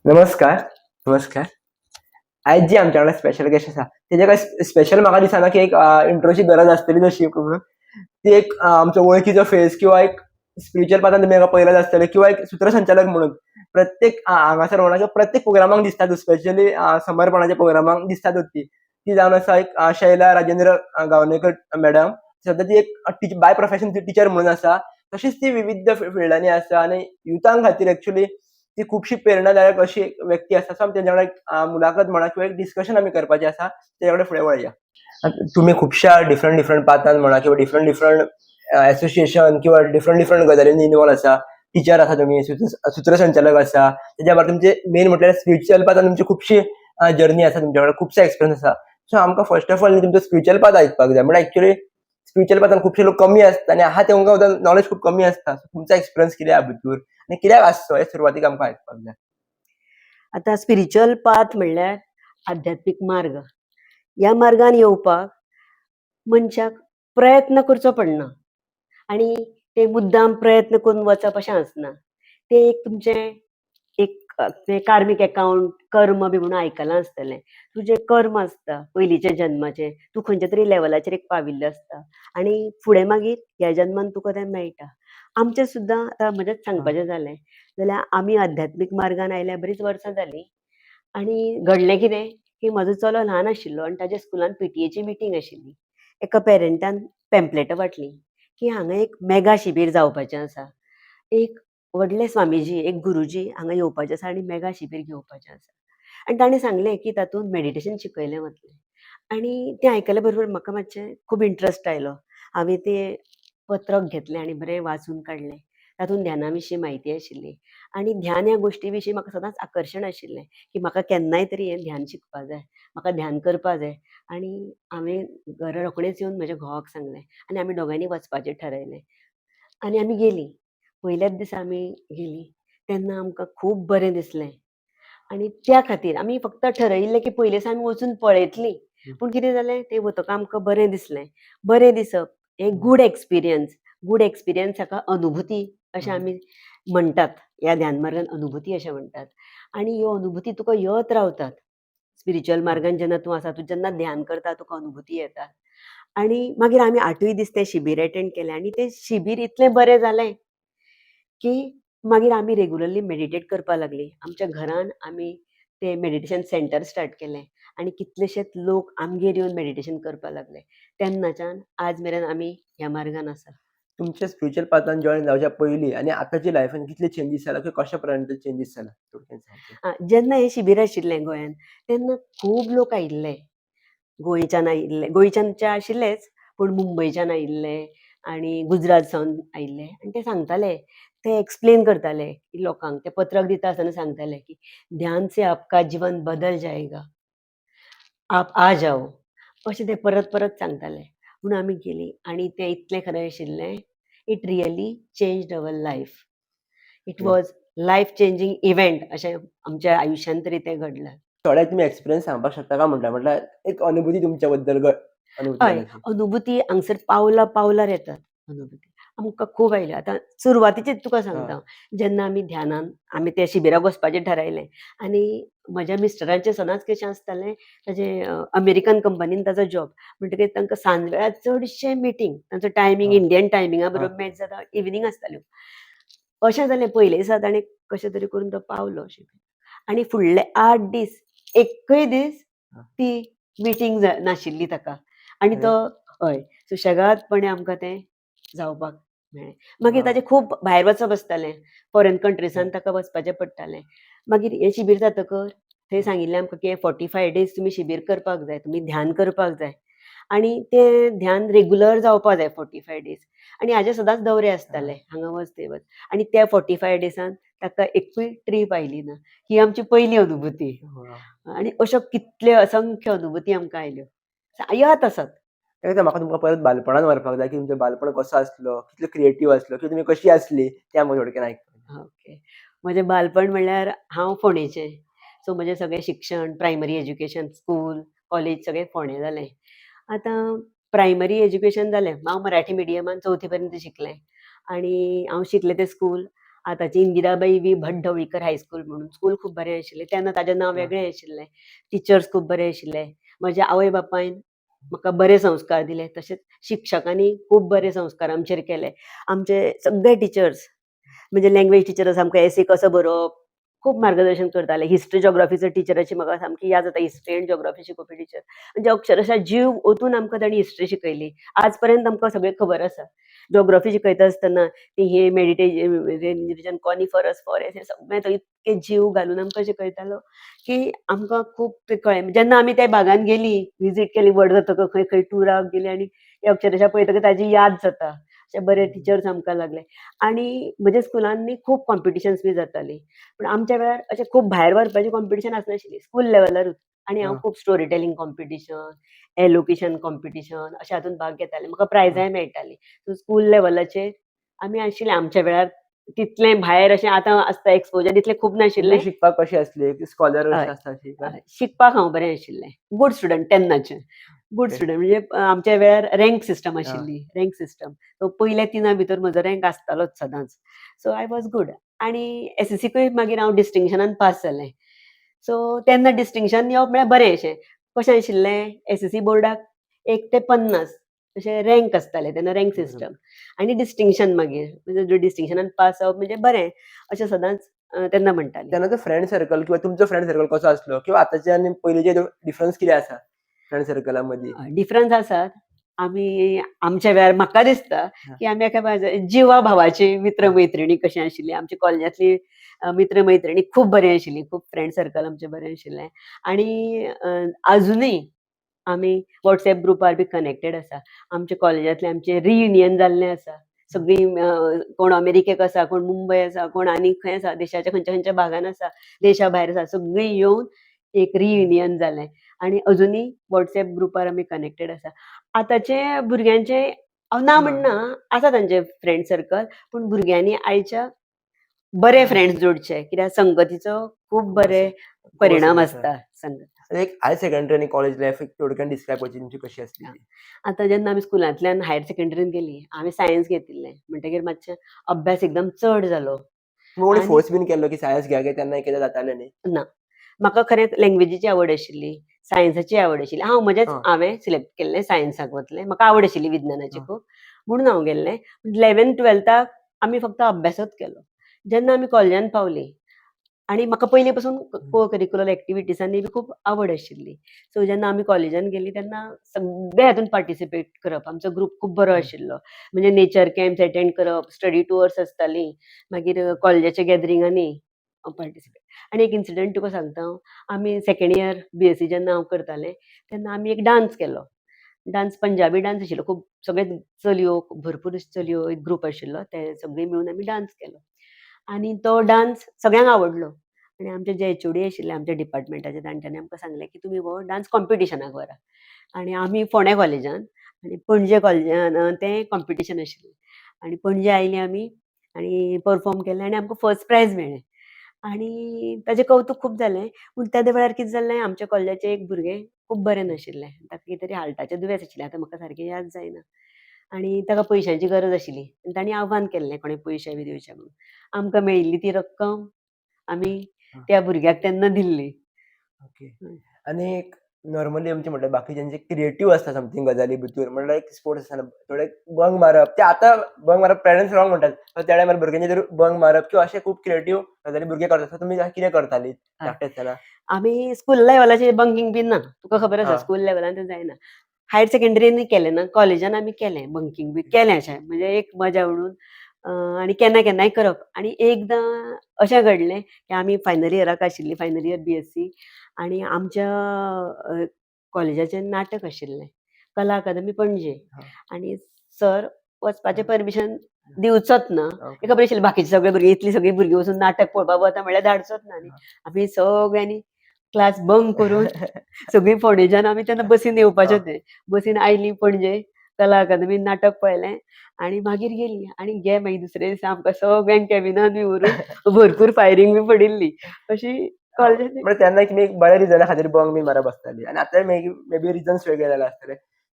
नमस्कार, नमस्कार. आयज जी आमच्याकडे स्पेशल गेस्ट आसा, तेजे काय स्पेशल म्हाका दिसना की एक इंट्रोची गरज आसतली तशी करून. ती एक आमचो वळखीचो फेस किंवा एक स्पिरिच्युअल पाथान तुमी ताका पळयलाच आसतलें किंवा एक सूत्रसंचालक म्हणून प्रत्येक हांगासर म्हणा किंवा प्रत्येक प्रोग्रामाक दिसतातूच स्पेशली समर्पणाच्या प्रोग्रामाक दिसतातूच ती. ती जावन आसा एक शैला राजेंद्र गांवणेकर मॅडम. सद्या ती एक बाय प्रोफेशन ती टिचर म्हणून आसा. तशीच ती विविध फिल्डांनी आसा आनी युथां खातीर एक्चुअली ती खुबशी प्रेरणादायक अशी एक व्यक्ती आसा. सो आमी तेंच्या वांगडा एक मुलाखत म्हणा किंवा एक डिस्कशन आमी करपाचें आसा. तेच्या कडेन फुडें वळया. तुमी खुबश्या डिफरंट पाथान म्हणा किंवा डिफरंट असोसिएशन किंवा डिफरंट गजालींनी इन्वॉल्व आसा. टीचर आसा तुमी, सूत्रसंचालक आसा. तेच्या भायर तुमचे मेन म्हटल्यार स्पिरिच्युअल पाथान तुमची खुबशी जर्नी आसा तुमच्या कडेन, खुबसो एक्सपिरियन्स आसा. सो आमकां फर्स्ट ऑफ ऑल न्ही तुमचो स्पिरिच्युअल पाथ आयकपाक जाय. म्हणल्यार एक्चुअली स्पिरिच्युअल पाथान खुबशे लोक कमी आसता आनी आहा तेंका नॉलेज खूब कमी आसता. तुमचो एक्सपिरियन्स कितें ह्या भितूर आनी कित्याक आसचो हे सुरवातीक आमकां आयकपाक जाय. आता स्पिरिच्युअल पाथ म्हणल्यार आध्यात्मिक मार्ग. ह्या मार्गान येवपाक मनशाक प्रयत्न करचो पडना आणि ते मुद्दाम प्रयत्न करून वचप अशें आसना. ते एक तुमचें एक ते कार्मीक अकाउंट कर्म बी म्हणून आयकलां आसतलें. तुजें कर्म आसता पयलींच्या जन्माचें. तूं खंयच्या तरी लेवलाचेर एक पाविल्लें आसता आनी फुडें मागीर ह्या जन्मान तुका तें मेळटा. आमचें सुद्दां आतां म्हजेंच सांगपाचें जालें जाल्यार आमी आध्यात्मीक मार्गान आयल्या बरींच वर्सां जालीं आनी घडलें कितें की म्हजो चलो ल्हान आशिल्लो आनी ताच्या स्कुलान पीटीएची मिटींग आशिल्ली. एका पेरंटान पॅम्पलेटां वाटलीं की हांगा एक मेगा शिबीर जावपाचें आसा. एक व्हडले स्वामीजी, एक गुरुजी हांगा येवपाचे आसा आनी मेगा शिबीर घेवपाचें आसा. आनी ताणें सांगलें की तातूंत मेडिटेशन शिकयलें वतलें. आनी तें आयकले बरोबर म्हाका मातशें खूब इंट्रस्ट आयलो. हांवें तें पत्रक घेतलें आनी बरें वाचून काडलें. तातूंत ध्याना विशीं म्हायती आशिल्ली आनी ध्यान ह्या गोश्टी विशीं म्हाका सदांच आकर्शण आशिल्लें की म्हाका केन्नाय तरी हें ध्यान शिकपा जाय, म्हाका ध्यान करपा जाय. आनी हांवें घरा रोखडेंच येवन म्हज्या घोवाक सांगलें आनी आमी दोगांयनी वचपाचें थारायलें. आनी आमी गेलीं. पयल्याच दिसा आमी गेलीं तेन्ना आमकां खूब बरें दिसलें. आनी त्या खातीर आमी फक्त ठरयिल्लें की पयले दिसा आमी वचून पळयतलीं. पूण कितें जालें तें वतकच आमकां बरें दिसलें. बरें दिसप हें गूड एक्सपिरियन्स. गूड एक्सपिरियन्स हाका अनुभुती अशें आमी म्हणटात. ह्या ध्यान मार्गान अनुभुती अशें म्हणटात. आनी ह्यो अनुभुती तुका येत रावतात. स्पिरिच्युअल मार्गान जेन्ना तूं आसा, तूं जेन्ना ध्यान करता तुका अनुभुती येतात. आनी मागीर आमी 8य दीस तें शिबीर एटेंड केलें आनी तें शिबीर इतलें बरें जालें की मागीर आमी रेगुलरली मेडिटेट करपा लागलीं. आमच्या घरान आमी तें मेडिटेशन सेंटर स्टार्ट केलें आनी कितलेशेच लोक आमगेर येवन मेडिटेशन करपा लागले. तेन्नाच्यान आज मेरेन आमी ह्या मार्गान आसा. तुमच्या स्पिरिच्युअल पाथान जॉइन जावच्या पयलीं आनी आतांच्या लायफान कितले चेंजीस जाला किंवा कशा प्रकारे चेंजीस जाला थोडक्यान सांगशात? जेन्ना हें शिबीर आशिल्लें गोंयान तेन्ना खूब लोक आयिल्ले. गोंयच्यान आयिल्ले, गोंयच्यानचे आशिल्लेच पूण मुंबयच्यान आयिल्ले आनी गुजरात सावन आयिल्ले आनी ते सांगताले, ते एक्सप्लेन करताले की लोकांक ते पत्रक दिता आसतना सांगताले की ध्यान से आपका जीवन बदल जाएगा. आप आ जाओ. अशें ते परत परत सांगताले. म्हणून आमी गेलीं आनी तें इतलें खरें आशिल्लें. It really changed our life. It was life changing event अशें आमच्या आयुश्यान तरी तें घडलां. थोडे तुमी एक्सपिरियन्स सांगपाक शकता काय म्हटल्यार एक अनुभुती तुमच्या बद्दल अनुभूती हय, जाल्याची. अनुभुती हांगसर पावला पावलार येतात अनुभुती. आमकां खूब आयल्या. आतां सुरवातीचेच तुका सांगता हांव. जेन्ना आमी ध्यानान आमी त्या शिबिराक वचपाचें थारायलें आनी म्हज्या मिस्टराचें सदांच कशें आसतालें ताचें अमेरिकन कंपनीन ताचो जॉब. म्हणटकीर तांकां सांजवेळा चडशें मिटींग तांचो टायमींग इंडियन टायमिंगा बरोबर मॅच जाता इवनिंग आसताल्यो. अशें जालें पयले दिसा ताणें कशें तरी करून तो पावलो शिबिराक आनी फुडले 8 दीस एक्कय दीस ती मिटींग नाशिल्ली ताका आनी तो हय सुशेगादपणे आमकां तें जावपाक मेळ्ळें. मागीर ताचें खूब भायर वचप आसतालें. फॉरेन कंट्रीसान ताका वचपाचें पडटालें. मागीर हें शिबीर जातकर थंय सांगिल्लें आमकां की 45 डेज तुमी शिबीर करपाक जाय, तुमी ध्यान करपाक जाय आनी तें ध्यान रेगुलर जावपाक जाय 45 डेज आनी हाजे सदांच दौरे आसताले हांगा वच थंय वच आनी त्या 45 डेजान ताका एकूय ट्रीप आयली ना. ही आमची पयली अनुभुती आनी अश्यो कितल्यो असंख्य अनुभुती आमकां आयल्यो. येत आसात. तें म्हाका तुमकां परत बालपणान व्हरपाक जाय की तुमचो बालपण कसो आसलो, कितलो क्रिएटीव आसलो किंवा तुमी कशी आसली तें आमकां थोडक्यान आयकपाक. ओके. म्हजें बालपण म्हणल्यार हांव फोंडेचें. सो म्हजें सगळें शिक्षण, प्रायमरी एज्युकेशन, स्कूल, कॉलेज सगळें फोंडें जालें. आतां प्रायमरी एज्युकेशन जालें. हांव मराठी मिडियमान 4थी पर्यंत शिकलें आनी हांव शिकलें तें स्कूल आतांची इंदिराबाई वी भट ढवळीकर हायस्कूल म्हणून स्कूल खूब बरें आशिल्लें. तेन्ना ताचें नांव हा. वेगळें आशिल्लें. टिचर्स खूब बरे आशिल्ले. म्हज्या आवय बापायन म्हाका बरे संस्कार दिले. तशेंच शिक्षकांनी खूब बरे संस्कार आमचेर केले. आमचे सगळे टिचर्स म्हणजे लँग्वेज टिचर्स आमकां एसे कसो बरोवप खूब मार्गदर्शन करताले. हिस्ट्री जॉग्राफीचो टिचराची म्हाका सामकी याद जाता. हिस्ट्री एंड जॉग्राफी शिकोवपी टिचर म्हणजे अक्षरशः जीव ओतून आमकां तांणी हिस्ट्री शिकयली. आज पर्यंत आमकां सगळें खबर आसा. जॉग्राफी शिकयता आसतना ती हे रिजन कॉनिफरस फॉरेस्ट हे सगळें तो इतके जीव घालून आमकां शिकयतालो की आमकां खूब ते कळ्ळें. जेन्ना आमी त्या भागान गेलीं, विजीट केली व्हड जातकच खंय खंय टुराक गेलीं आनी अक्षरशः पळयतकच ताजी याद जाता. अशे बरे टिचर्स आमकां लागले. आनी म्हज्या स्कुलांनी खूब कॉम्पिटिशन्स बी जातालीं. पूण आमच्या वेळार अशें खूब भायर व्हरपाची कॉम्पिटिशन आसनाशिल्लीं. स्कूल लेवलारूच आनी हांव हा. खूब स्टोरी टेलिंग कॉम्पिटिशन, एलोक्युशन कॉम्पिटिशन अशे हातूंत भाग घेतालें. म्हाका प्रायजाय मेळटालीं. सो स्कूल लेवलाचेर आमी आशिल्ले. आमच्या वेळार तितलें भायर अशें आतां आसता एक्सपोजर तितलें खूब तुमी नाशिल्लें. शिकपाक कशी आसली? स्कॉलर हय. अशें आसता अशी काय? शिकपाक हांव बरें आशिल्लें. गूड स्टुडंट तेन्नाचें. Good okay. स्टुडंट म्हणजे आमच्या वेळार रँक सिस्टम हा. आशिल्ली. Rank system. सो पयल्या 3 भितर म्हजो रँक आसतालोच सदांच. So I was good. आनी एसएससीकूय मागीर हांव डिस्टिंक्शनान पास जालें. सो तेन्ना डिस्टिंक्शन येवप म्हळ्यार बरें अशें. कशें आशिल्लें एसएससी बोर्डाक 1 ते 50 अशे रँक आसताले तेन्ना रँक बरोबर. सिस्टम आनी डिस्टिंक्शन मागीर म्हणजे डिस्टिंक्शनान पास जावप म्हणजे बरें अशें सदांच तेन्ना म्हणटालीं. तेन्नाचो फ्रेंड सर्कल किंवा तुमचो फ्रेंड सर्कल कसो आसलो? किंवा आतांचे आनी पयलींचे डिफरन्स कितें आसा फ्रेंड सर्कला मदीं? डिफरन्स आसात. आमी आमच्या वेळार म्हाका दिसता हा. की आमी जिवा भावाची मित्र मैत्रिणी कशी आशिल्ली. आमची कॉलेजांतली मित्र मैत्रिणी खूब बरीं आशिल्लीं. खूब फ्रेंड सर्कल आमचें बरें आशिल्लें. आनी आजुनूय आमी WhatsApp ग्रुपार बी कनेक्टेड आसा. आमच्या कॉलेजांतलें आमचें रियुनियन जाल्लें आसा. सगळीं कोण अमेरिकेक आसा, कोण मुंबय आसा, कोण आनी खंय आसा, देशाच्या खंयच्या खंयच्या भागान आसा, देशा भायर आसा, सगळीं येवन एक रियुनियन जालें. आनी अजुनूय WhatsApp ग्रुपार आमी कनेक्टेड आसा. आतांचे भुरग्यांचे हांव ना हा. म्हणना, आसा तांचे फ्रेंड सर्कल पूण भुरग्यांनी आयच्या बरे फ्रेंड्स जोडचे कित्याक संगतीचो खूब बरे परिणाम आसता संगत. एक हायर सेकंडरी आनी कॉलेज लायफ एक थोडक्यान डिस्क्रायब करची तुमची कशी आसली ती? आतां जेन्ना आमी स्कुलांतल्यान हायर सेकंडरीन गेलीं, हांवें सायन्स घेतिल्लें. म्हणटकीर मातशें अभ्यास एकदम चड जालो. तुमी कोणी आनी फोर्स बीन केल्लो की सायन्स घ्या काय तेन्ना कितें जातालें न्ही? ना. म्हाका खरें लँग्वेजीची आवड आशिल्ली, सायन्साची आवड आशिल्ली. हा. हांवें सिलेक्ट केल्लें सायन्साक वतलें. म्हाका आवड आशिल्ली विज्ञानाची हा. खूब. म्हणून हांव गेल्लें. 11th-12थाक आमी फक्त अभ्यासूच केलो. जेन्ना आमी कॉलेजांत पावलीं आनी म्हाका पयलीं पासून को करिक्युलर एक्टिविटीजांनी बी खूब आवड आशिल्ली. सो जेन्ना आमी कॉलेजांत गेलीं तेन्ना सगळ्या हातूंत पार्टिसिपेट करप. आमचो ग्रूप खूब बरो आशिल्लो. म्हणजे नेचर कॅम्प्स अटेंड करप, स्टडी टुअर्स आसतालीं, मागीर कॉलेजाच्या गॅदरिंगांनी पार्टिसिपेट. आनी एक इन्सिडंट तुका सांगता हांव. आमी सेकंड इयर BSc जेन्ना हांव करतालें तेन्ना आमी एक डान्स केलो. डान्स पंजाबी डान्स आशिल्लो. खूब सगळे चलयो, भरपूर चलयो एक ग्रूप आशिल्लो. ते सगळीं मेळून आमी डान्स केलो. आनी तो डान्स सगळ्यांक आवडलो. आनी आमचे जे एचओडी आशिल्ले आमच्या डिपार्टमेंटाचे तांच्यांनी आमकां सांगलें की तुमी हो डान्स कॉम्पिटिशनाक व्हरा. आनी आमी फोंड्या कॉलेजान आनी पणजे कॉलेजान तें कॉम्पिटिशन आशिल्लें. आनी पणजे आयलीं आमी आनी परफॉर्म केलें आनी आमकां फर्स्ट प्रायज मेळ्ळें. आनी ताजें कौतूक खूब जालें. पूण त्या वेळार कितें जालें आमच्या कॉलेजाचें एक भुरगें खूब बरें नाशिल्लें. ताका कितें तरी हार्टाचें दुयेंस आशिल्लें. आतां म्हाका सारकें याद जायना. आनी ताका पयशांची गरज आशिल्ली. आनी तांणी आव्हान केल्लें कोणें पयशे बी दिवचे म्हणून. आमकां मेळिल्ली ती रक्कम आमी हा. त्या भुरग्याक तेन्ना दिल्ली. ओके. आनी एक नॉर्मली आमचे म्हणल्यार बाकीच्यांचे क्रिएटिव्ह आसता समथींग गजाली भितर म्हणल्यार एक स्पोर्ट्स आसता थोडे बंक मारप ते आतां बंक मारप पेरंट्स रॉंग म्हणटात. पण त्या टायमार भुरग्यांचे जर बंक मारप किंवा अशे खूब क्रिएटिव्ह गजाली भुरगे करतात. तुमी कितें करतालीं हय. धाकटे आसतना? आमी स्कूल लेवलाचेर बंकींग बीन ना. तुका खबर आसा हा. स्कूल लेवलान तें जायना. हायर सेकंडरीनूय केलें ना, कॉलेजान आमी केलें बंकींग बी केलें अशें. म्हणजे एक मजा म्हणून आनी केन्ना केन्नाय करप. आनी एकदां अशें घडलें की आमी फायनल इयराक आशिल्लीं, फायनल इयर BSc आनी आमच्या कॉलेजाचें नाटक आशिल्लें. कला अकादमी पणजे. हा. आनी सर वचपाचें परमिशन दिवचोच ना. ओके. खबर आशिल्लें बाकीचे सगळे भुरगे इतलीं सगळीं भुरगीं वचून नाटक पळोवपाक वता म्हणल्यार धाडचोच ना न्ही. आमी सगळ्यांनी क्लास बंक करून सगळीं फोंडेच्यान आमी तेन्ना बसीन येवपाचें तें. बसीन आयलीं पणजे कला अकादमीन नाटक पळयलें आनी मागीर गेलीं. आनी गे मागीर दुसरे दिसा आमकां सगळ्यांक कॅबिनान बी व्हरून भरपूर फायरींग बी पडिल्ली. अशी कॉलेजाची म्हणजे तेन्ना तुमी एक बऱ्या रिजना खातीर बंक बी मारप आसताली. आनी आतां मे बी रिजन्स वेगळे जाले आसतले.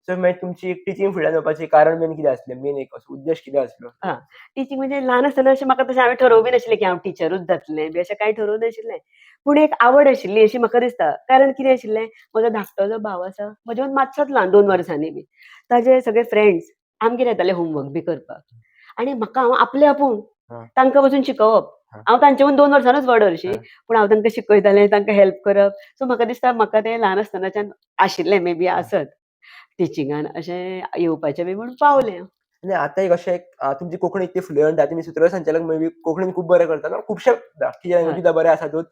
सो मागीर तुमची टिचींग फुडल्यान वचपाचें कारण मेन कितें आसलें? मेन एक असो उद्देश कितें आसलो? हां, टिचींग म्हणजे ल्हान आसतना अशें म्हाका तशें हांवें ठरोवंक नाशिल्लें की हांव टिचरूच जातलें बी अशें कांय ठरोवंक नाशिल्लें. पूण एक आवड आशिल्ली अशी म्हाका दिसता. कारण कितें आशिल्लें, म्हजो धाकटो जो भाव आसा, म्हज्यान मातसोच ल्हान 2 वर्सांनी बी. ताचे सगळे फ्रेंड्स आमगेर येताले होमवर्क बी करपाक. आनी म्हाका हांव आपलें आपूण हां, तांकां वचून शिकोवप. हां, हांव तांच्याकून 2 वर्सांनूच व्हड हरशीं, हां. पूण हांव तांकां शिकयतालें, तांकां हेल्प करप. सो म्हाका दिसता म्हाका तें ल्हान आसतनाच्यान आशिल्लें मे बी आसत. टिचिंगान अशें येवपाचें बी म्हूण पावलें हांव. आनी आतां एक अशें तुमची कोंकणी इतली फ्लुयंट आहा, तुमी सूत्रसंचालन मे बी कोंकणीन खूब बरें करता ना, खुबशे बाकीचे लँग्वेजी हय. सुद्दां बरे आसातूच.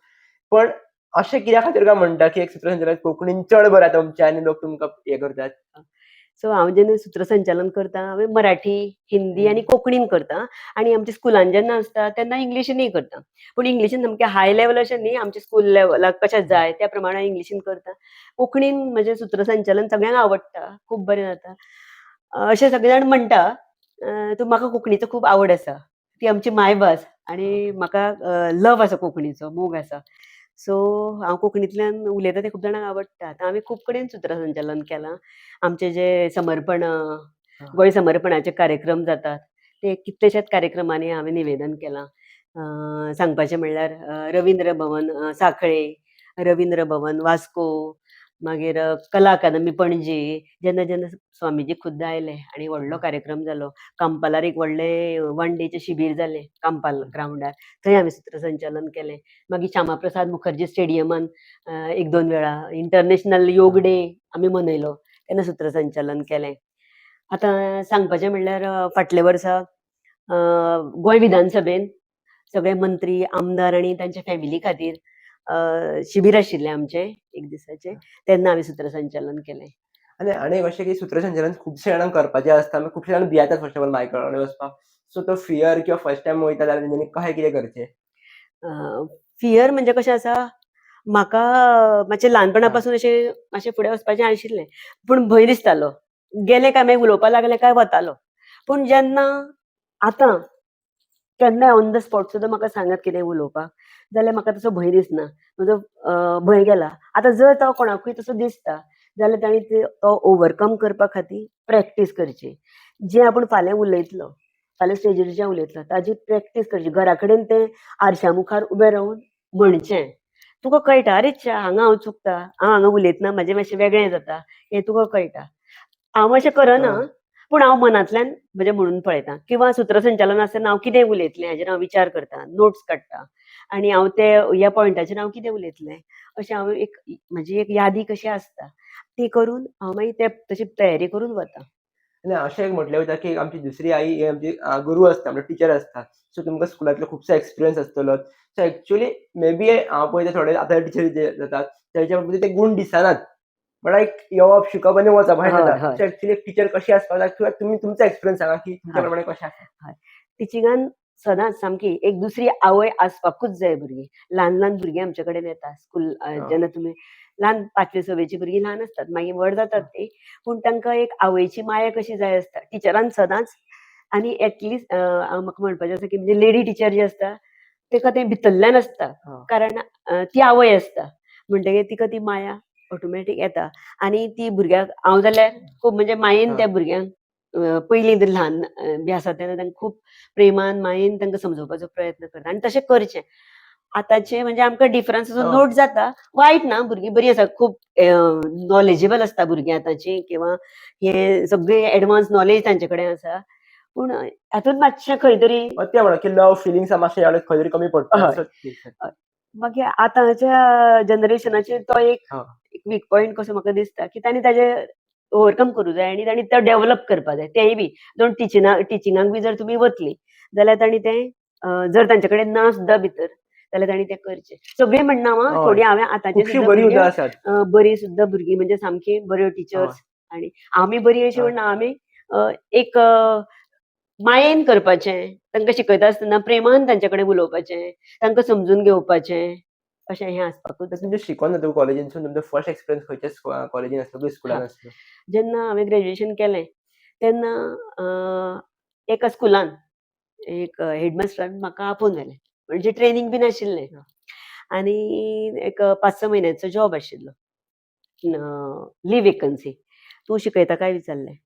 पण अशें कित्या खातीर काय म्हणटा, की एक सूत्रसंचालक कोंकणीन चड बरो जाता तुमचे आनी लोक तुमकां हें करतात? सो हांव जेन्ना सूत्रसंचालन करता हांवें मराठी, हिंदी हं. आनी कोंकणीन करता आनी आमच्या स्कुलान जेन्ना आसता तेन्ना इंग्लिशीनूय करता. पूण इंग्लिशीन सामकें हाय लेवल अशें न्ही, आमच्या स्कूल लेवलाक कशें जाय त्या प्रमाणे हांव इंग्लिशीन करता. कोंकणीन म्हजें सूत्रसंचालन सगळ्यांक आवडटा, खूब बरें जाता. अशें सगळे जाण म्हणटा, तूं म्हाका कोंकणीचो खूब आवड आसा. ती आमची मायभास आनी म्हाका लव आसा कोंकणीचो, मोग आसा. सो हांव कोंकणींतल्यान उलयतां तें खूब जाणांक आवडटा. आतां हांवें खूब कडेन सूत्रसंचालन केलां. आमचे जे समर्पण हां. गोंय समर्पणाचे कार्यक्रम जातात, ते कितलेशेच कार्यक्रमांनी हांवें निवेदन केलां. सांगपाचें म्हणल्यार रवींद्र भवन सांखळे, रवींद्र भवन वास्को, मागीर कला अकादमी पणजे, जेन्ना जेन्ना स्वामीजी खुद्द आयले आनी व्हडलो कार्यक्रम जालो. कांपालार एक व्हडलें 1 डेचें शिबीर जालें कांपाल ग्रावंडार. थंय हांवें सूत्रसंचालन केलें. मागीर श्यामाप्रसाद मुखर्जी स्टेडियमान 1-2 वेळा इंटरनॅशनल योग डे आमी मनयलो. तेन्ना सूत्रसंचालन केलें. आतां सांगपाचें म्हणल्यार फाटल्या वर्सा गोंय विधानसभेन सगळे मंत्री, आमदार आनी तांच्या फॅमिली खातीर शिबीर आशिल्लें आमचें 1 दिसाचें. तेन्ना हांवें सूत्रसंचालन केलें. आनी एक अशें की सूत्रसंचालन खुबशे जाणांक करपाचें आसता, मागीर खुबशे जाण भियेतात फर्स्ट ऑफ ऑल मायका कडेन वचपाक. सो तो फियर किंवा फर्स्ट टायम वयता जाल्यार तेंच्यांनी कशें कितें करचें? फियर म्हणजे कशें आसा, म्हाका मातशें ल्हानपणा हां, पासून अशें मातशें फुडें वचपाचें आशिल्लें. पूण भंय दिसतालो. गेलें काय मागीर उलोवपा लागलें काय वतालो. पूण जेन्ना आतां केन्नाय ऑन द स्पॉट सुद्दां म्हाका सांगात कितें उलोवपाक, जाल्यार म्हाका तसो भंय दिसना. म्हजो भंय गेला. आतां जर तो कोणाकूय तसो दिसता, जाल्यार तांणी तो ओवरकम करपा खातीर प्रॅक्टीस करची. जें आपूण फाल्यां उलयतलो, फाल्यां स्टेजीर जें उलयतलो ताची प्रॅक्टीस करची. घरा कडेन तें आरशा मुखार उबें रावन म्हणचें. तुका कळटा अरे च्या हांगा हांव चुकता, हांव हांगा उलयतना म्हाजें मातशें वेगळें जाता, हें तुका कळटा. हांव अशें करना, हां. पूण हांव मनांतल्यान म्हजें म्हणून पळयतां किंवा सूत्रसंचालन आसतना हांव कितें उलयतलें हाजेर हांव विचार करतां, नोट्स काडटां आनी हांव ते ह्या पॉयंटाचेर हांव कितें उलयतलें अशें हांव म्हजी एक यादी कशी आसता. ती करून हांव मागीर ते तशी तयारी करून वतां. आनी अशें एक म्हटलें वयता, की आमची दुसरी आई ही आमची गुरू आसता म्हणजे टिचर आसता. सो तुमकां स्कुलांतलो खुबसो एक्सपिरियन्स आसतलो. सो एक्चुअली मे बी हांव पळयता थोडे आतां टिचरी जे जातात, तेच्या मदीं ते गुण दिसनात. म्हळ्यार एक येवप, शिकप आनी वचप अशें हय, जाता. हय. सो एक्चुअली एक टिचर कशी आसपाक जाय किंवा तुमी तुमचो एक्सपिरियन्स सांगा, की तुमच्या हय. प्रमाणे कशें आसा? हय. टिचिंगान सदांच सामकी एक दुसरी आवय आसपाकूच जाय भुरगीं. ल्हान-ल्हान भुरगीं आमचे कडेन येता स्कूल हां, जेन्ना तुमी ल्हान 5वी-6वेची भुरगीं ल्हान आसतात, मागीर व्हड जातात तीं. पूण तांकां एक आवयची माया कशी जाय आसता. टिचरान सदांच आनी ॲटलीस्ट म्हाका म्हणपाचें आसा, की म्हणजे लेडी टिचर जी आसता, तिका तें भितरल्यान आसता. हां, कारण ती आवय आसता. म्हणटकीर तिका ती माया ऑटोमॅटीक येता आनी ती भुरग्याक हांव जाल्यार खूब म्हणजे मायेन हां. त्या भुरग्यांक पयलीं ते ल्हान बी आसा तेन्ना तांकां खूब प्रेमान, मायेन तांकां समजोवपाचो प्रयत्न करता आनी तशें करचें. आतांचे म्हणजे आमकां डिफरन्स असो हय. नोट जाता. वायट ना, भुरगीं बरीं आसा. खूब नॉलेजेबल आसता भुरगीं आतांचीं किंवा हे सगळें एडवान्स नॉलेज तांचे कडेन आसा. पूण हातूंत मातशें खंय तरी ते म्हणा, की लव्ह फिलिंग्स मातशे ह्या वेळेस खंय तरी कमी पडटात. हय. सो हय. मागीर आतांच्या जनरेशनाचेर तो एक हां. वीक पॉयंट कसो म्हाका दिसता, की तांणी ताजें ओवरकम करूं जाय आनी तांणी तो डेव्हलप करपा जाय. तेंय बी दोन टिचिंगाक बी जर तुमी वतलीं, जाल्यार तांणी तें जर तांचे कडेन ना सुद्दां भितर, जाल्यार तांणी तें करचें. सगळीं म्हणना हांव हय. थोडीं हांवें आतांची खुबशीं सुद्दां बरीं भुरगीं सुद्दां आसात. बरीं सुद्दां भुरगीं म्हणजे सामकीं बऱ्यो हय, टिचर्स आनी आमी बरीं अशीं हय. म्हणना आमी एक मायेन करपाचें, तांकां शिकयता आसतना प्रेमान तांचे कडेन उलोवपाचें, तांकां समजून घेवपाचें, अशें हें आसपाकूच तर जाय. तुमचें शिकोन जाता कॉलेजीनसून तुमचो फर्स्ट एक्सपिरियन्स खंयच्या कॉलेजीन आसलो, खंय हां. स्कुलान आसलो? जेन्ना हांवें ग्रॅज्युएशन केलें, तेन्ना एका स्कुलान एक हेडमास्टरान म्हाका आपोवन व्हेलें. म्हणजे ट्रेनींग बीन आशिल्लें आनी एक 5-6 म्हयन्याचो जॉब आशिल्लो. Leave vacancy. तूं शिकयता काय विचारलें.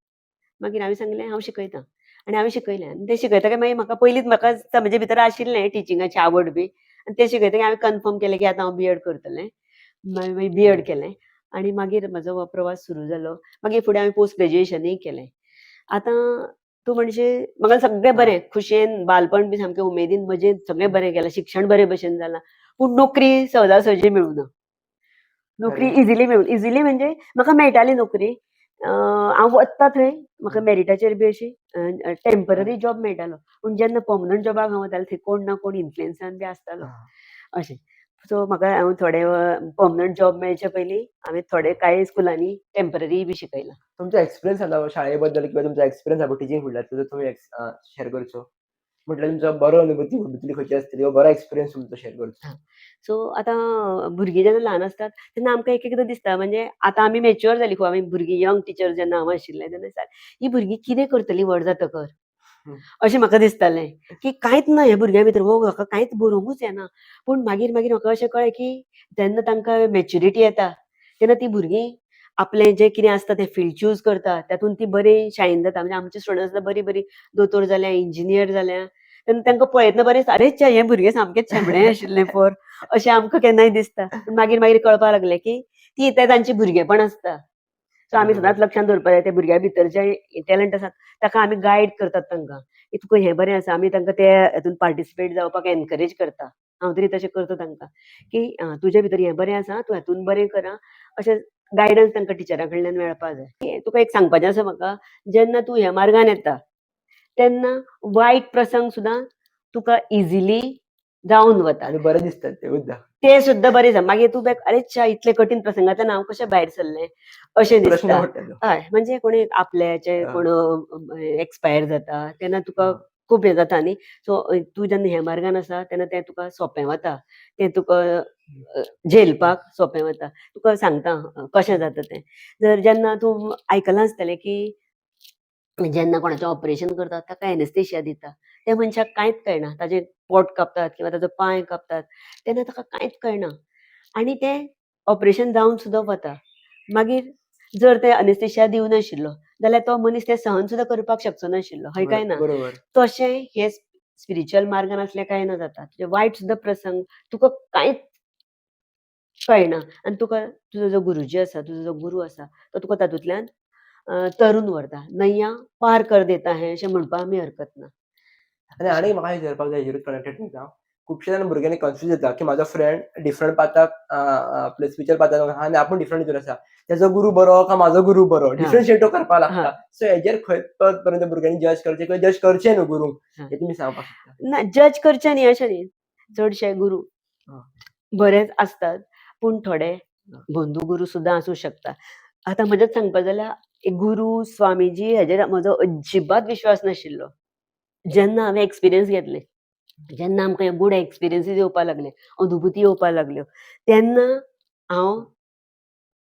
मागीर हांवें सांगलें हांव शिकयतां आनी हांवें शिकयलें आनी तें शिकयतकीर मागीर म्हाका पयलींच म्हाका म्हजे भितर आशिल्लें टिचिंगाची आवड बी आनी तें शिकयतकीर हांवें कन्फर्म केलें की आतां हांव बी.एड करतलें. मागीर बी.एड केलें आनी मागीर म्हजो हो प्रवास सुरू जालो. मागीर फुडें हांवें पोस्ट ग्रॅज्युएशनूय केलें. आतां तूं म्हणजे म्हाका सगळें बरें खुशयेन बालपण बी सामकें उमेदीन मजेन सगळें बरें गेलां. शिक्षण बरे भशेन जालां. पूण नोकरी सहजासहजी मेळूना. नोकरी अरे इजिली म्हणजे म्हाका मेळटाली नोकरी. हांव वचतां थंय म्हाका मेरिटाचेर बी अशी टेम्पररी जॉब मेळटालो. पूण जेन्ना पर्मनंट जॉबाक हांव वतालें थंय कोण ना कोण इन्फ्लुएन्सान बी आसतालो अशें. सो म्हाका हांव थोडे पर्मनंट जॉब मेळचे पयलीं हांवें थोडे कांय स्कुलांनी टेम्पररी बी शिकयलां. तुमचा एक्सपिरियन्स सांगा शाळेबद्दल किंवा तुमचा एक्सपिरियन्स आसा टिचींग फुडल्यान तुमी शेअर करचो. म्हटल्यार तुमचो बरो अनुभूती भितरली खंयची आसतली वा बरो एक्सपिरियन्स तुमचो शेअर करचो. हां. सो आतां भुरगीं जेन्ना ल्हान आसतात तेन्ना आमकां एक-एकदां दिसता म्हणजे आतां आमी मॅच्युअर जालीं खूब. आमी भुरगीं यंग टिचर जेन्ना हांव आशिल्लें तेन्ना दिसतालें, ही भुरगीं कितें करतलीं व्हड जातकर? हं. अशें म्हाका दिसतालें, की कांयच ना ह्या भुरग्यां भितर हो हाका कांयच बरोवंकूच येना. पूण मागीर म्हाका अशें कळ्ळें, की जेन्ना तांकां मॅच्युरिटी येता, तेन्ना तीं भुरगीं आपलें जें कितें आसता तें फील्ड चूज करता. तातूंत तीं बरीं शायन जाता. म्हणजे आमचे स्टुडंट्स बरीं दोतोर जाल्या, इंजिनियर जाल्या. तेन्ना तांकां पळयतना बरें दिसता, "आरे च्या हे भुरगें सामकेंच शेंबडें आशिल्लें पयर." अशें आमकां केन्नाय दिसता. पूण मागीर कळपाक लागलें, की तें तांचें भुरगेंपण आसता. सो आमी बरोबर. सदांच लक्षांत दवरपाक जाय त्या भुरग्या भितर जें टॅलंट आसा ताका आमी गायड करतात तांकां, की तुका हें बरें आसा. आमी तांकां ते हातूंत पार्टिसिपेट जावपाक एनकरेज करता. हांव तरी तशें करता तांकां, की तुजे भितर हें बरें आसा, तूं हातूंत बरें कर आं. अशें गायडन्स तांकां टिचरा कडल्यान मेळपाक जाय. तुका एक सांगपाचें आसा म्हाका, जेन्ना तूं ह्या मार्गान येता, तेन्ना वायट प्रसंग सुद्दां तुका इजिली जावन वतात. आणि बरे दिसतात ते सुद्धा. ते सुद्दां बरें जाता. मागीर तूं "अरे च्या इतले कठीण प्रसंगांतल्यान हांव कशें भायर सरलें?" अशें प्रश्न दिसता. पडटा तो. हय, म्हणजे कोणी आपल्याचे हां, कोण एक्सपायर जाता तेन्ना तुका हां. खूब हें जाता न्ही. सो तूं जेन्ना ह्या मार्गान आसा तेन्ना तें तुका सोंपें वता. तें तुका झेलपाक सोंपें वता. तुका सांगता कशें जाता तें. जेन्ना तूं आयकलां आसतलें, की जेन्ना कोणाचें ऑपरेशन करतात ताका एनेस्थेशिया दिता. त्या मनशाक कांयच कळना. ताजें पोट कापतात किंवा ताजो पांय कापतात तेन्ना ताका कांयच कळना. आनी तें ऑपरेशन जावन सुद्दां वता. मागीर जर ते एनेस्थेशिया दिवनाशिल्लो जाल्यार तो मनीस तें सहन सुद्दां करपाक शकचो नाशिल्लो. हय काय ना? बरोबर. तशें हे स्पिरिच्युअल मार्गान असलें कांय ना जाता. तुजे वायट सुद्दां प्रसंग तुका कांयच कळना आनी तुका तुजो जो गुरुजी आसा, तुजो जो गुरू आसा तो तुका तातूंतल्यान तरून व्हरता. नैया पार कर देता है अशें म्हणपाक आमी हरकत ना. अशें. आणि म्हाका विचारपाक जाय हेजेरूच कनेक्टेड तुमकां. खुबशे जाण भुरग्यांनी कन्फ्यूज जाता, की म्हाजो फ्रेंड डिफरंट पाथाक आपले स्पिरिच्युअल पाथाक आहा आनी आपूण डिफरंट हितून आसा. तेजो गुरू बरो काय म्हाजो गुरू बरो? हां, डिफरंशिएट करपाक हां, लागता. सो हेजेर खंय पर्यंत भुरग्यांनी जज करचें किंवा जज करचें न्हू गुरूंक हां. हें तुमी सांगपाक शकता? ना जज करचें न्ही अशें न्ही. चडशे गुरू हां, बरेच असतात, पूण थोडे हां. भोंदू गुरू सुद्दां आसूं शकता. आतां म्हजेंच सांगपाक जाल्यार एक गुरू, स्वामीजी हेजेर म्हजो अजिबात विश्वास नाशिल्लो. जेन्ना हांवें एक्सपिरियन्स घेतले, जेन्ना आमकां हे गूड एक्सपिरियन्सीस येवपाक लागले, अनुभुती येवपाक लागल्यो, तेन्ना हांव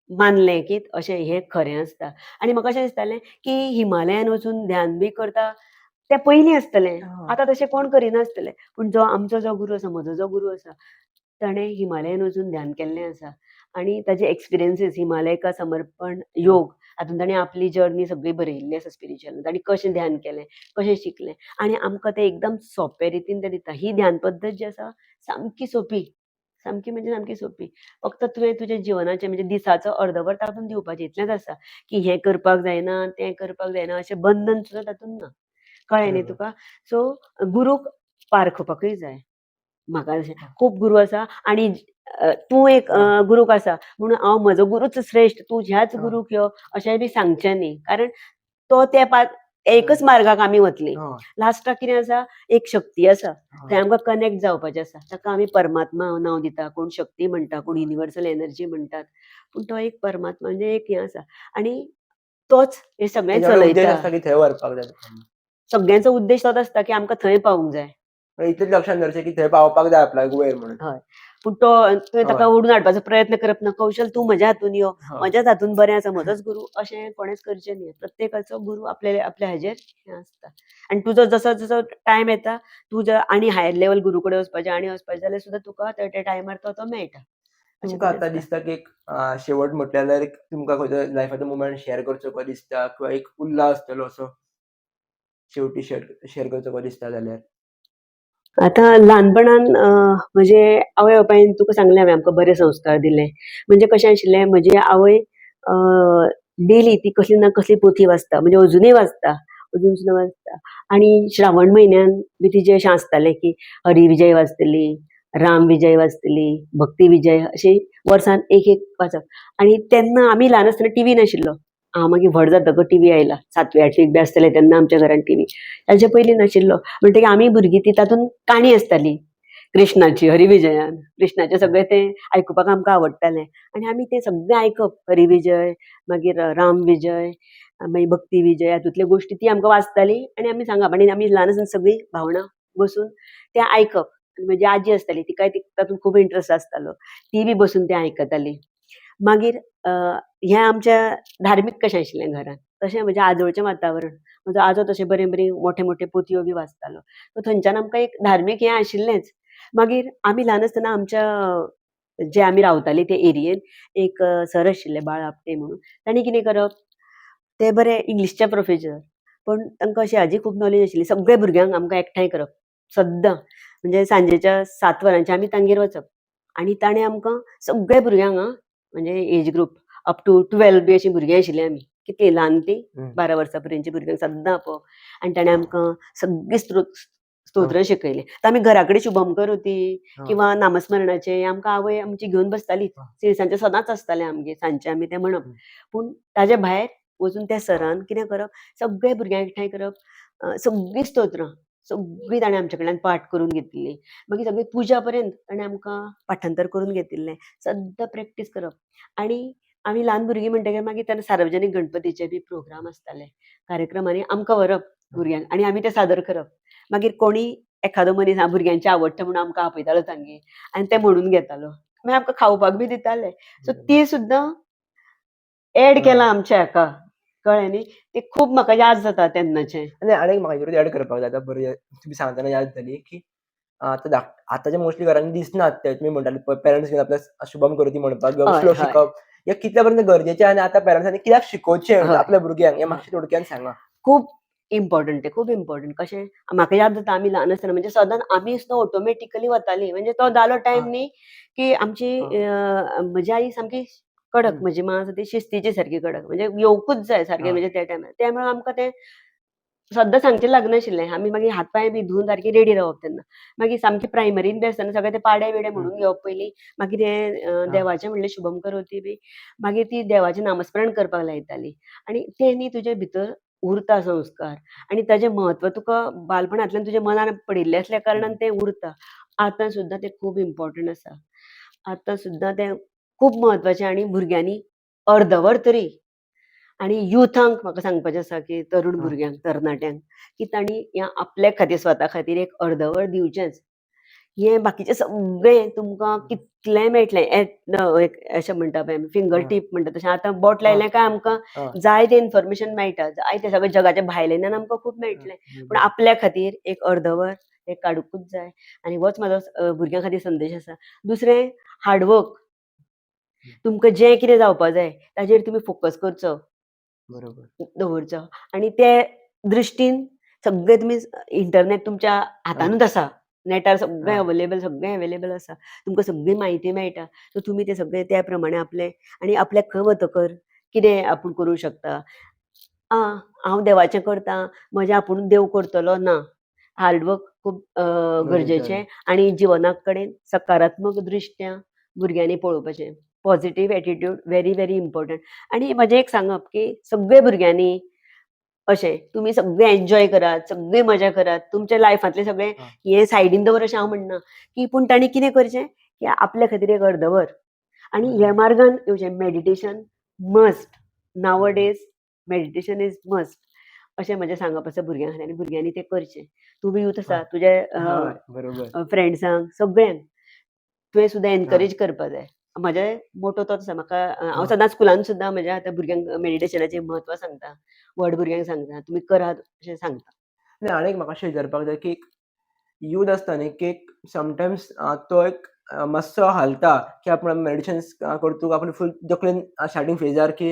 मानलें, की अशें हें खरें आसता. आनी म्हाका अशें दिसतालें, की हिमालयान वचून ध्यान बी करता तें पयलीं आसतलें. हां. आतां तशें कोण करिनासतलें. पूण आमचो जो गुरू आसा, म्हजो जो गुरू आसा, ताणें हिमालयान वचून ध्यान केल्लें आसा. आनी ताजे एक्सपिरियन्सीस हिमालय का समर्पण योग हातूंत ताणें आपली जर्नी सगळी बरयल्ली आसा स्पिरिच्युअल. ताणें कशें ध्यान केलें, कशें शिकलें आनी आमकां तें एकदम सोंपे रितीन तें दिता. ही ध्यान पद्दत जी आसा सामकी सोंपी. सामकी म्हणजे सामकी सोंपी. फक्त तुवें तुजें जिवनाचें म्हणजे दिसाचो अर्दवर तातूंत दिवपाचें इतलेंच आसा, की हें करपाक जायना, तें करपाक जायना अशें बंधन सुद्दां तातूंत ना. कळ्ळें न्ही बरोबर. तुका? सो गुरूक पारखुपाकूय जाय. म्हाका अशें हां, खूब गुरू आसा आनी तूं एक हां, गुरूक आसा म्हणून हांव म्हजो गुरूच श्रेश्ठ, तूं ह्याच हां. गुरूक यो अशें बी सांगचें न्ही. कारण तो त्या एकच हं. मार्गाक आमी वतलीं. हय. लास्टाक कितें आसा, एक शक्ती आसा. हां. थंय आमकां कनेक्ट जावपाचें आसा. ताका आमी परमात्मा नांव दिता, कोण शक्ती म्हणटा, कोण युनिवर्सल एनर्जी म्हणटात. पूण तो एक परमात्मा म्हणजे एक हें आसा आनी तोच हें सगळें तेजे वांगडा उद्देश चलयता. आसता, की थंय व्हरपाक जाय तुका. सगळ्यांचो उद्देश तोच आसता, की आमकां थंय पावूंक जाय. पण इतलेंच लक्षात दवरचें, की थंय पावपाक जाय आपल्याक वयर म्हणून. हय. पूण तुवें ताका हय, ओडून हाडपाचो प्रयत्न करप ना. कौशल तूं म्हज्या हातून यो, हय. म्हज्याच हातून बरें आसा, म्हजोच गुरू अशें कोणेच करचें न्ही. प्रत्येकाचो गुरू आपल्या हाजेर हें आसता. आनी तुजो जसो जसो टायम येता, तूं जर आनी हायर लेवल गुरू कडेन वचपाचें जाल्यार सुद्दां तुका त्या टायमार तो मेळटा. अशें तुमकां तरेन आतां आसता. दिसता की एक शेवट म्हटल्यार जाल्यार एक तुमकां खंयचो लायफाचो मोमेंट शेअर करचो कसो दिसता किंवा एक उल्हास आसतलो असो शेवटी शेअर करचो कसो दिसता जाल्यार? आतां ल्हानपणान म्हजे आवय बापायन तुका सांगलें हांवें आमकां बरे संस्कार दिले. म्हणजे कशें आशिल्लें म्हजी आवय डेली ती कसली ना कसली पोथी वाचता म्हणजे अजुनूय वाचता. अजून सुद्दां वाचता. आणि श्रावण म्हयन्यान बी तिजें अशें आसतालें की हरिविजय वाचतली, रामविजय वाचतली, भक्तिविजय अशी वर्सान एक एक वाचप. आणि तेन्ना आमी ल्हान आसतना टीव्ही नाशिल्लो. हांव मागीर व्हड जातकच टीव्ही आयला. 7वी 8वीक बी आसतलें तेन्ना आमच्या घरान टीव्ही. ताचे पयलीं नाशिल्लो. म्हणटकीर आमी भुरगीं ती तातूंत काणी आसताली कृष्णाची हरिविजयान. कृष्णाचें सगळें तें आयकुपाक आमकां आवडटालें. आनी आमी तें सगळें आयकप हरिविजय, मागीर रामविजय, मागीर भक्तिविजय हातूंतल्यो गोश्टी ती आमकां वाचताली आनी आमी सांगप. आनी आमी ल्हान आसतना सगळीं भावंडां बसून तें आयकप. आनी म्हजी आजी आसताली तिकाय तातूंत खूब इंट्रस्ट आसतालो. ती बी बसून तें आयकताली. मागीर हें आमच्या धार्मीक कशें आशिल्लें घरान. तशें म्हज्या आजोळचें वातावरण. म्हजो आजो तशें बरें मोठे मोठे पोथयो बी वाचतालो. सो थंयच्यान आमकां एक धार्मीक हें आशिल्लेंच. मागीर आमी ल्हान आसतना आमच्या जे आमी रावतालीं ते एरियेन एक सर आशिल्ले बाळ आपटे म्हणून. तांणी कितें करप, ते बरे इंग्लिशचे प्रोफेसर. पण तांकां अशी हाजी खूब नॉलेज आशिल्ली. सगळ्या भुरग्यांक आमकां एकठांय करप. सद्दां म्हणजे सांजेच्या 7 वरांचेर आमी तांगेर वचप. आनी ताणें आमकां सगळ्या भुरग्यांक म्हणजे एज ग्रूप अप टू 12 बी अशीं भुरगीं आशिल्लीं आमी. कितलीं ल्हान तीं 12 वर्सां पर्यंतची भुरग्यांक सद्दां आपोवप. आनी ताणें आमकां सगळीं स्तोत्रां शिकयलीं. आतां आमी घरा कडेन शुभमकरोती किंवा नामस्मरणाचें हें आमकां आवय आमची घेवन बसतालीच. तिळसांजचें सदांच आसतालें आमगेर सांजचें आमी तें म्हणप. पूण ताजे भायर वचून त्या सरान कितें करप, सगळे भुरग्यांक एकठांय करप, सगळीं स्तोत्रां सगळीं ताणें आमचे कडल्यान पाठ करून घेतिल्लीं. मागीर सगळी पुजा पर्यंत ताणें आमकां पाठांतर करून घेतिल्लें. सद्दां प्रॅक्टीस करप. आनी आमी ल्हान भुरगीं म्हणटकीर मागीर तेन्ना सार्वजनीक गणपतीचे बी प्रोग्राम आसताले. कार्यक्रमांनी आमकां व्हरप भुरग्यांक आनी आमी तें सादर करप. मागीर कोणीय एखादो मनीस भुरग्यांचें आवडटा म्हणून आमकां आपयतालो तांगेर आनी तें म्हणून घेतालो. मागीर आमकां खावपाक बी दिताले. सो ती सुद्दां एड केलां आमच्या हाका. कळ्ळें न्ही. तें खूब म्हाका याद जाता तेन्नाचें. आनी आनीक म्हाका हेतूंत एड करपाक जाय आतां बरी तुमी सांगतना याद जाली की आतांच्या मोस्टली घरांनी दिसनात ते तुमी म्हणटाले पेरंट्स घेवन आपल्या शुभम करोती म्हणपाक किंवा हय, श्लोक हय, शिकप हे कितल्या पर्यंत गरजेचें आनी आतां पेरंट्सांनी कित्याक शिकोवचें हय, आपल्या भुरग्यांक हें हय. मातशें थोडक्यान सांगा. खूब इम्पॉर्टंट तें, खूब इम्पॉर्टंट. कशें म्हाका याद जाता आमी ल्हान आसतना म्हणजे सदांच आमी सुद्दां ऑटोमॅटिकली वतालीं. म्हणजे तो जालो टायम न्ही की आमची म्हजी आई सामकी कडक, म्हजी मां आसा ती शिस्तीची सारकी कडक. म्हणजे येवकूच जाय सारकें म्हणजे त्या टायमार. त्यामुळे आमकां तें सद्दां सांगचें लागनाशिल्लें. आमी मागीर हात पांय बी धुवन सारकी रेडी रावप तेन्ना. मागीर सामकी प्रायमरीन बी आसतना सगळे ते पाडे बिडे म्हणून घेवप पयलीं. मागीर हें देवाचें म्हणलें शुभम करोती बी. मागीर ती देवाचें नामस्मरण करपाक लायताली. आनी तें न्ही तुजे भितर उरता संस्कार आनी ताजें म्हत्व तुका बालपणांतल्यान तुज्या मनान पडिल्लें आसल्या कारणान तें उरता. आतां सुद्दां तें खूब इम्पॉर्टंट आसा. आतां सुद्दां तें खूब म्हत्वाचें आनी भुरग्यांनी अर्दवर तरी आनी युथांक म्हाका सांगपाचें आसा की तरूण भुरग्यांक, तरणाट्यांक की तांणी ह्या आपल्या खातीर स्वता खातीर एक अर्दवर दिवचेंच. हें बाकीचें सगळें तुमकां कितलेंय मेळटलें. अशें म्हणटा पळय फिंगर टीप म्हणटा तशें आतां बोट लायलें काय आमकां जाय तें इन्फॉर्मेशन मेळटा. जाय तें सगळें जगाच्या भायलें ज्ञान आमकां खूब मेळटलें. पूण आपल्या खातीर एक अर्दवर हें काडूंकूच जाय. आनी होच म्हाजो भुरग्यां खातीर संदेश आसा. दुसरें हार्डवर्क. तुमकां जें कितें जावपाक जाय ताजेर तुमी फोकस करचो. बरोबर. दवरचो आनी ते दृश्टीन सगळें तुमी इंटरनेट तुमच्या हातानूच आसा. नेटार सगळें अवेलेबल आसा. तुमकां सगळी म्हायती मेळटा. सो तुमी तें सगळें त्या प्रमाणे आनी आपल्याक खंय वतकर कितें आपूण करूं शकता. हांव देवाचें करतां, म्हजें आपुणूच देव करतलो ना. हार्डवर्क खूब गरजेचें आनी जिवना कडेन सकारात्मक दृश्ट्या भुरग्यांनी पळोवपाचें. Positive attitude very very important. आनी म्हजें एक सांगप की सगळ्या भुरग्यांनी अशें तुमी सगळें एन्जॉय करात, सगळी मजा करात. तुमच्या लायफांतलें सगळें हें सायडीन दवर अशें हांव म्हणना की पूण तांणी कितें करचें की आपल्या खातीर एक अर्दवर आनी ह्या मार्गान येवचें. Meditation must. Now days meditation is must. अशें म्हजें सांगप आसा भुरग्यां खातीर आनी भुरग्यांनी तें करचें. तूं बी यूथ आसा तुज्या बरोबर. फ्रेंड्सांक सगळ्यांक तुवें सुद्दां एनकरेज करपाक जाय. म्हजें मोटो तोच आसा. म्हाका हांव सदांच स्कुलान सुद्दां म्हज्या आतां भुरग्यांक मेडिटेशनाचें म्हत्व सांगता. व्हड भुरग्यांक सांगता. तुमी करात अशें सांगता. आनी आनीक म्हाका अशें विचारपाक जाय की यूथ आसता न्ही की समटायम्स तो एक मातसो हालता की आपण मेडिटेशन्स करतू आपण फूल तकलेन स्टार्टींग फेजार की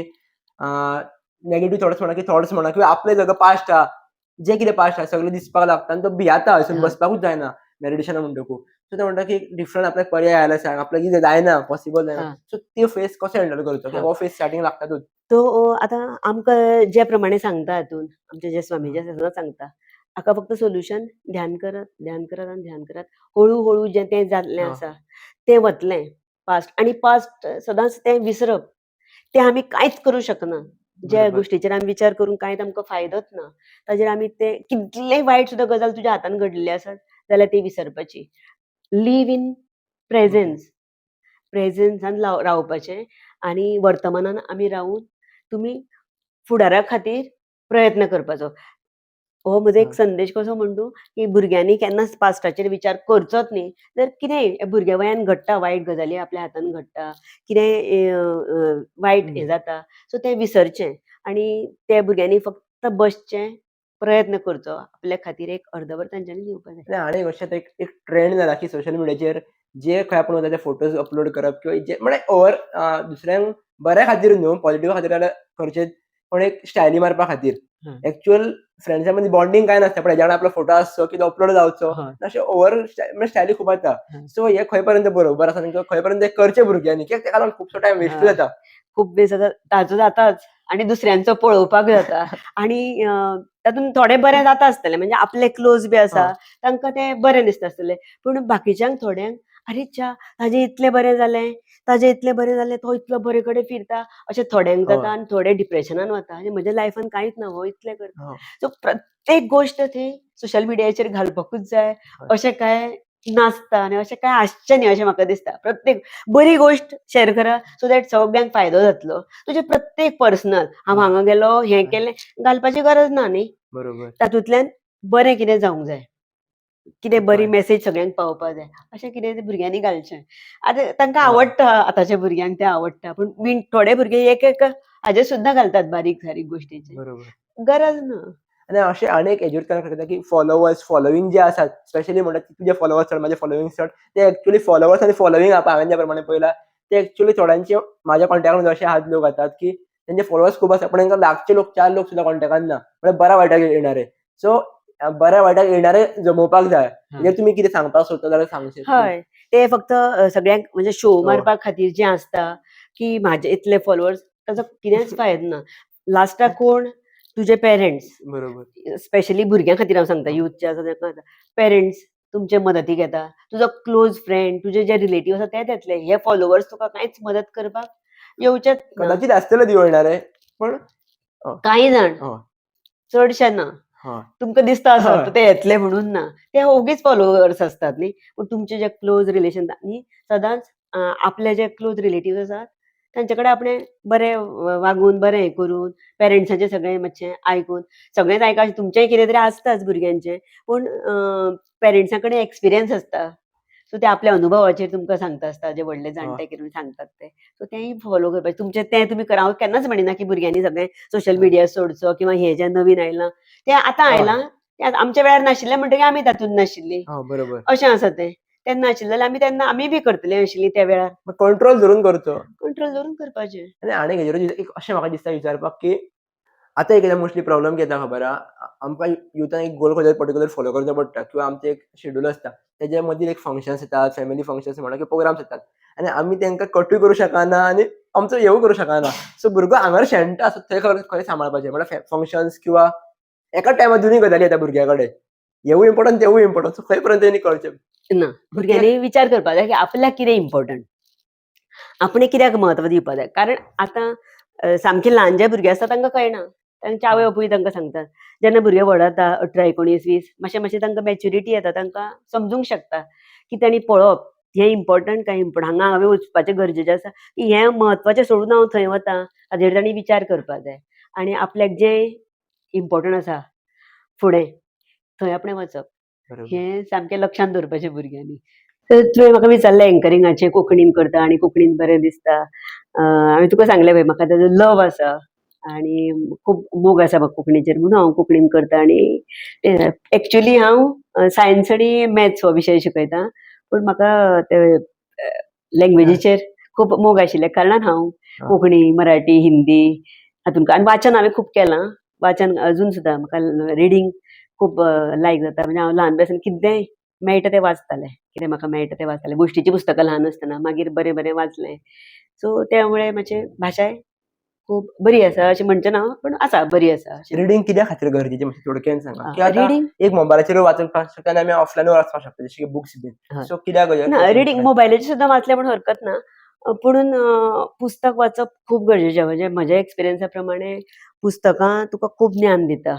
नेगेटिव्ह थॉट्स म्हणा की थॉट्स म्हणा किंवा आपलें सगळें पास्ट आहा, जें कितें पास्ट आहा सगळें दिसपाक लागता आनी तो भियाता हसून हा बसपाकूच जायना मेडिटेशना म्हणटकूच. सो तो म्हणटा की डिफरंट आपल्याक पर्याय आयला सांग, आपल्याक कितें जायना, पॉसिबल जायना. हा सो त्यो फेस कसो हँडल करचो? हा किंवा हो फेस स्टार्टींग लागतातूच. तो आतां आमकां जे प्रमाणे सांगता हातून आमचे जे हां, स्वामीजी आसा सदांच सांगता हाका फक्त सोल्युशन ध्यान करत ध्यान करत आनी ध्यान करत हळू हळू जें तें जाल्लें हां, आसा तें वतलें पास्ट आनी पास्ट सदांच तें विसरप तें आमी कांयच करूं शकना. ज्या बरोबर. गोश्टीचेर आमी विचार करून कांयच आमकां फायदोच ना. ताजेर आमी तें कितलेंय वायट सुद्दां गजाल तुज्या हातान घडलेली आसत जाल्यार ती विसरपाची. Live in okay. प्रेझन्स. प्रेझन्सान रावपाचें आनी वर्तमानान आमी रावून तुमी फुडारा खातीर प्रयत्न करपाचो. हो म्हजो एक हां, संदेश कसो म्हणटू, की भुरग्यांनी केन्नाच पास्टाचेर विचार करचोच न्ही. जर कितेंय भुरग्या वयान घडटा, वायट गजाली आपल्या हातान घडटा, कितेंय वायट हें हं. जाता, सो तें विसरचें आनी त्या भुरग्यांनी फक्त बसचें, प्रयत्न करचो. आपल्या खातीर एक अर्दवर तांच्यांनी दिवपा जाय. आणि अशें आतां एक एक ट्रेंड जाला की सोशल मिडियाचेर जे खंय आपण वता ते फोटोज अपलोड करप किंवा जे म्हणजे दुसऱ्यांक बऱ्या खातीर न्हू, पॉझिटिव्हा खातीर जाल्यार करचेच, पण एक स्टायली मारपा खातीर. हं. एक्चुअल फ्रेंड्सां मदीं बॉन्डिंग काय नासता, पण हेज्या वांगडा आपलो फोटो आसचो की तो अपलोड जावचो. हय. अशें ओव्हर म्हणजे स्टायली खूब जाता. हं. सो हे खंय पर्यंत बरोबर आसा किंवा खंय पर्यंत करचें भुरग्यांनी कित्याक ताका लागून खुबसो टायम वेस्टूय हय. जाता. खूब वेळ जाता ताजो जाताच आनी दुसऱ्यांचो पळोवपाक जाता आनी तातूंत थोडें बरें जाता आसतलें म्हणजे आपले क्लोज बी आसा हां, तांकां तें बरें दिसता आसतलें पूण बाकीच्यांक थोड्यांक आरे च्या ताजें इतलें बरें जालें ताजें इतलें बरें जालें तो इतलो बरे कडेन फिरता अशें थोड्यांक जाता हय, आनी थोडे डिप्रेशनान वता आनी म्हज्या लायफान कांयच ना हो इतलें करता हां, सो प्रत्येक गोश्ट थंय सोशल मिडियाचेर घालपाकूच जाय हय, अशें कांय नासता आनी अशें कांय आसचें न्ही अशें म्हाका दिसता प्रत्येक बरी गोश्ट शेअर करा सो दॅट सगळ्यांक फायदो जातलो तुजें प्रत्येक पर्सनल हांव हय, हांगा गेलो हें हय. केलें घालपाची गरज ना न्ही बरोबर. तातूंतल्यान बरें कितें जावंक जाय कितें बरी हय. मेसेज सगळ्यांक पावोवपाक जाय अशें कितें तें भुरग्यांनी घालचें आतां तांकां हां, आवडटा आतांच्या भुरग्यांक तें आवडटा पूण थोडे भुरगे एक एक हाजे सुद्दां घालतात बारीक सारीक गोश्टीचे बरोबर. गरज ना आणि असे अनेक एज्युकेटर करतात की फॉलोवर्स, फॉलोइंग जे असतात, स्पेशली म्हणतात की तुझे फॉलोवर्स चड, माझे फॉलोइंग चड. ते ॲक्चुअली फॉलोवर्स आणि फॉलोइंग हांवें ज्या प्रमाणे पळयलां, ते ॲक्चुअली थोड्यांचे माझ्या कॉन्टॅक्टामध्ये असे आहात लोक आतात की त्यांचे फॉलोवर्स खूप असतात, पण तांकां लागचे लोक 4 लोक सुद्धा कॉन्टॅक्टात ना. म्हणजे बऱ्या वायटाक येणारे. सो बऱ्या वायटाक येणारे जमोवपाक जाय. हां. म्हणजे तुम्ही कितें सांगपाक सोदता जाल्यार सांगचें प्लीज. हय. ते फक्त सगळ्यांक म्हणजे शो हय, मारपा खातीर जें आसता, की म्हाजे इतले फॉलोवर्स ताचो कितेंच फायदो ना. लास्टाक कोण? तुजे पेरंट्स. बरोबर. स्पेशली भुरग्यां खातीर हांव सांगता, हां, यूथ जे आसा तांकां पेरंट्स तुमचे मदतीक येता. तुजो क्लोज फ्रेंड, तुजे जे रिलेटिव्ह आसा तेच येतले. हे फॉलोवर्स तुका कांयच मदत करपाक येवचेच ना. कदाचित आसतले दिवं येणारे, पण हय, कांय जाण, हय, चडशे ना. हय, तुमकां दिसता हय, आसत ते येतले म्हणून ना. ते ओगीच फॉलोवर्स असतात न्ही. पूण तुमचे जे क्लोज रिलेशन न्ही सदांच आपले जे क्लोज रिलेटिव्ह आसात तांचे कडेन आपणें बरें वागून बरें हें करून पेरंट्साचें सगळें मातशें आयकून सगळेंच आयकप तुमचेंय कितें तरी आसताच भुरग्यांचें पूण पेरंट्सां कडेन एक्सपिरियन्स आसता. सो ते आपल्या अनुभवाचेर तुमकां सांगता आसता जे व्हडले हय, जाणटे कितें सांगतात ते. सो तेंय फॉलो करपाचें. तुमचें तें तुमी करा. हांव केन्नाच म्हणिना की भुरग्यांनी सगळें सोशल हय, मिडिया सोडचो किंवा हें जें नवीन आयलां तें आतां हय, आयलां. तें आमच्या वेळार नाशिल्लें म्हणटकीर आमी तातूंत नाशिल्लीं. हां, बरोबर. अशें आसा तें. तेन्ना आशिल्लें जाल्यार आमी बी करतलीं आशिल्लीं त्या वेळार. मग कंट्रोल धरून करचो. कंट्रोल दवरून करपाचें. आणि हेजेर एक अशें म्हाका दिसता विचारपाक की आतां एक मोस्टली प्रॉब्लेम कितें जाता खबर आहा? आमकां युथान एक गोल खंयचो पर्टिक्युलर फॉलो करचो पडटा किंवा आमचें एक शेड्यूल आसता. तेजे मदीं एक फंक्शन्स येतात, फॅमिली फंक्शन्स म्हणा किंवा प्रोग्राम्स येतात आनी आमी तेंकां कटूय करूं शकना आनी आमचो हेवूय करूं शकना. सो भुरगो हांगार शेणटा सो थंय खंय सांबाळपाचें म्हळ्यार फंक्शन्स किंवा एकाच टायमार दोनूय गजाली येता भुरग्या कडेन. हेवूय इम्पोर्टंट तेवूय इम्पोर्टंट. सो खंय पर्यंत तेणी कळचें. ना. सो ते भुरग्यांनी विचार करपाक जाय की आपल्याक कितें इम्पोर्टंट. आपणें कित्याक म्हत्व दिवपाक जाय. कारण आतां सामके ल्हान जे भुरगे आसता तांकां कळना. तांचे आवय हां, बापूय तांकां सांगतात. जेन्ना भुरगे व्हड जाता 18, 19, 20 मातशें तांकां मॅच्युरिटी येता. तांकां समजूंक शकता की तांणी पळोवप हें इम्पोर्टंट काय इम्पोर्टंट हांगा हांवें वचपाचें गरजेचें आसा की हें म्हत्वाचें सोडून हांव थंय वतां हाजेर तांणी विचार करपाक जाय. आनी आपल्याक जें इम्पोर्टंट आसा फुडें थंय आपणें वचप. बरोबर. हें सामकें लक्षांत दवरपाचें भुरग्यांनी. तर तुवें म्हाका विचारलें एंकरिंगाचें कोंकणीन करता आनी कोंकणीन बरें दिसता. हांवें तुका सांगलें पळय म्हाका ताजो लव आसा आनी खूब मोग आसा म्हाका कोंकणीचेर म्हणून हांव कोंकणीन करता आनी एक्चुअली हांव सायन्स आनी मॅथ्स हो विशय शिकयतां. पूण म्हाका ते लँग्वेजीचेर खूब मोग आशिल्ल्या कारणान हांव हा. कोंकणी, मराठी, हिंदी हातूंत आनी वाचन हांवें खूब केलां. वाचन अजून सुद्दां म्हाका रिडींग खूब लायक जाता. म्हणजे हांव ल्हानपणासान कितेंय मेळटा तें वाचतालें. कितें म्हाका मेळटा तें वाचतालें. गोश्टीचीं पुस्तकां ल्हान आसतना मागीर बरें बरें वाचलें. सो त्यामुळे मातशें भाशाय खूब बरी आसा अशें म्हणचें ना पण आसा बरी आसा अशें. रिडींग कित्याक खातीर गरजेचें मातशें थोडक्यान सांगा की आतां रिडींग एक मोबायलाचेर वाचपाक शकता आनी आमी ऑफलायनूय वाचपाक शकता जशें की बुक्स बीन. हय. सो कित्याक ना रिडींग मोबायलाचेर सुद्दां वाचलें म्हण हरकत ना. पुणून पुस्तक वाचप खूब गरजेचें. म्हणजे म्हज्या एक्सपिरियन्सा प्रमाणे पुस्तकां तुका खूब ज्ञान दिता.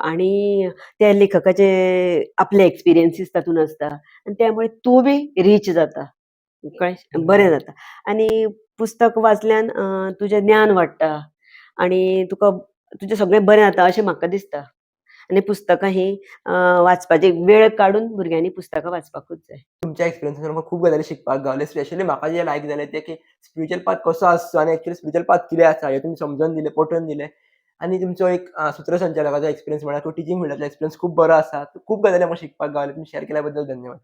आनी त्या लेखकाचे आपले एक्सपिरियन्सीस तातूंत आसता आनी त्यामुळे तूं बी रीच जाता. कळ्ळें? बरें जाता. आनी पुस्तक वाचल्यान तुजें ज्ञान वाडटा आनी तुका तुजें सगळें बरें जाता अशें म्हाका दिसता. आनी पुस्तकां ही वाचपाची वेळ काडून भुरग्यांनी पुस्तकां वाचपाकूच जाय. तुमच्या एक्सपिरियन्सांतल्यान म्हाका खूब गजाली शिकपाक गावले. स्पेशली म्हाका जें लायक जालें तें की स्पिरिच्युअल पाथ कसो आसचो आनी एक्चुअली स्पिरिच्युअल पाथ कितें आसा हें तुमी समजून दिलें, पटोवन दिलें. आनी तुमचो एक सूत्रसंचालकाचो एक्सपिरियन्स म्हळ्यार तो टिचींग फिल्डाचो एक्सपिरियन्स खूब बरो आसा. खूब गजाली म्हाका शिकपाक गावले. तुमी शेअर केल्या बद्दल धन्यवाद.